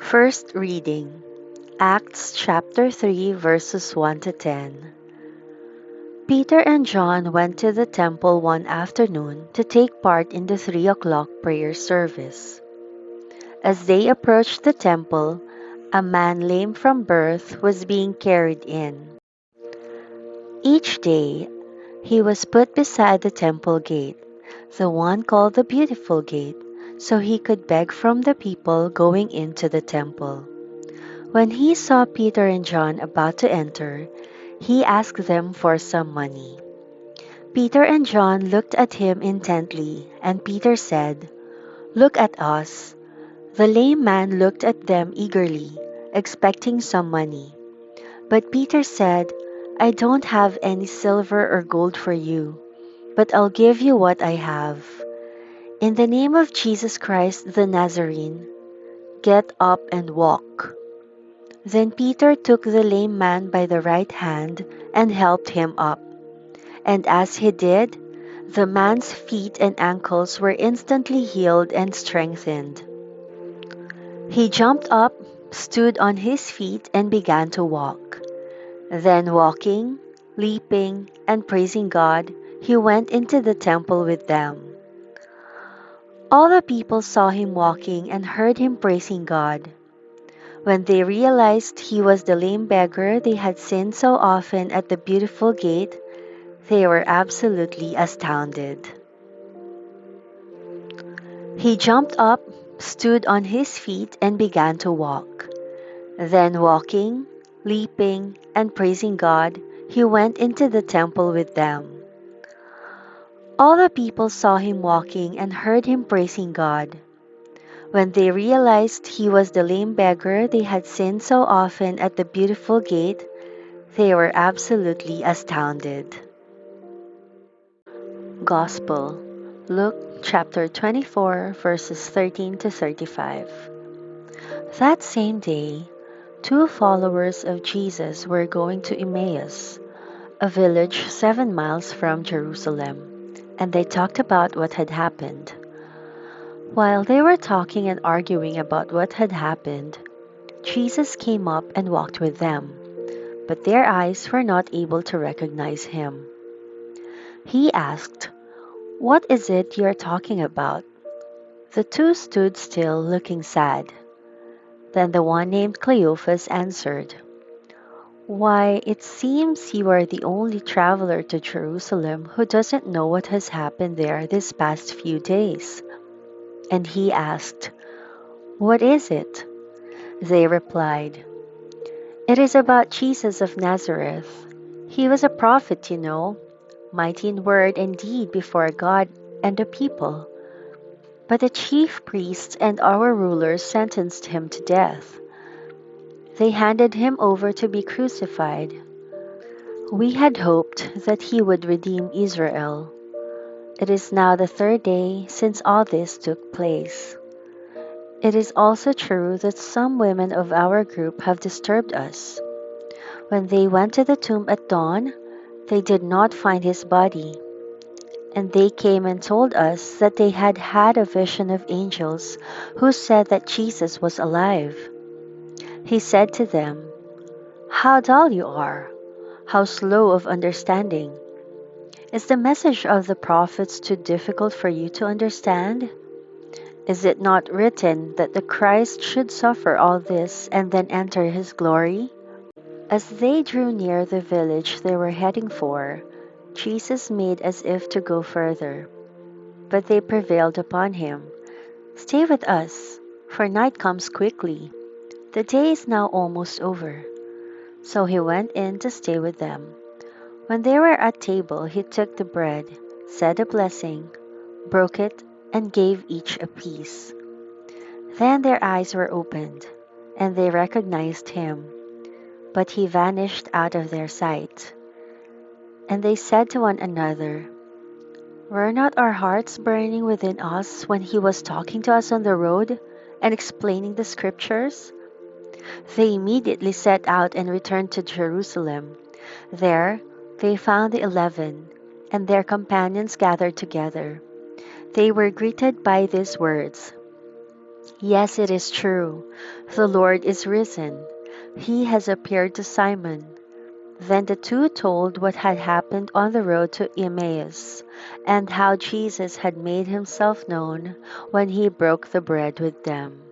First reading, Acts chapter 3 verses 1 to 10. Peter and John went to the temple one afternoon to take part in the 3 o'clock prayer service. As they approached the temple, a man lame from birth was being carried in. Each day, he was put beside the temple gate, the one called the Beautiful Gate, so he could beg from the people going into the temple. When he saw Peter and John about to enter, he asked them for some money. Peter and John looked at him intently, and Peter said, "Look at us." The lame man looked at them eagerly, expecting some money. But Peter said, "I don't have any silver or gold for you, but I'll give you what I have. In the name of Jesus Christ the Nazarene, get up and walk." Then Peter took the lame man by the right hand and helped him up. And as he did, the man's feet and ankles were instantly healed and strengthened. He jumped up, stood on his feet, and began to walk. Then walking, leaping, and praising God, he went into the temple with them. All the people saw him walking and heard him praising God. When they realized he was the lame beggar they had seen so often at the Beautiful Gate, they were absolutely astounded. He jumped up, stood on his feet, and began to walk. Then walking, leaping, and praising God, he went into the temple with them. All the people saw him walking and heard him praising God. When they realized he was the lame beggar they had seen so often at the Beautiful Gate, they were absolutely astounded. Gospel, Luke chapter 24 verses 13 to 35. That same day, two followers of Jesus were going to Emmaus, a village 7 miles from Jerusalem, and they talked about what had happened. While they were talking and arguing about what had happened, Jesus came up and walked with them, but their eyes were not able to recognize him. He asked, "What is it you are talking about?" The two stood still, looking sad. Then the one named Cleophas answered, "Why, it seems you are the only traveler to Jerusalem who doesn't know what has happened there this past few days." And he asked, "What is it?" They replied, "It is about Jesus of Nazareth. He was a prophet, you know, mighty in word and deed before God and the people. But the chief priests and our rulers sentenced him to death. They handed him over to be crucified. We had hoped that he would redeem Israel. It is now the third day since all this took place. It is also true that some women of our group have disturbed us. When they went to the tomb at dawn, they did not find his body. And they came and told us that they had had a vision of angels who said that Jesus was alive. He said to them, 'How dull you are! How slow of understanding! Is the message of the prophets too difficult for you to understand? Is it not written that the Christ should suffer all this and then enter his glory?' As they drew near the village they were heading for, Jesus made as if to go further. But they prevailed upon him. 'Stay with us, for night comes quickly. The day is now almost over.' So he went in to stay with them. When they were at table, he took the bread, said a blessing, broke it, and gave each a piece. Then their eyes were opened, and they recognized him, but he vanished out of their sight. And they said to one another, 'Were not our hearts burning within us when he was talking to us on the road and explaining the scriptures?' They immediately set out and returned to Jerusalem. There they found the 11 and their companions gathered together. They were greeted by these words, Yes, it is true. The Lord is risen. He has appeared to Simon. Then the two told what had happened on the road to Emmaus, and how Jesus had made himself known when he broke the bread with them.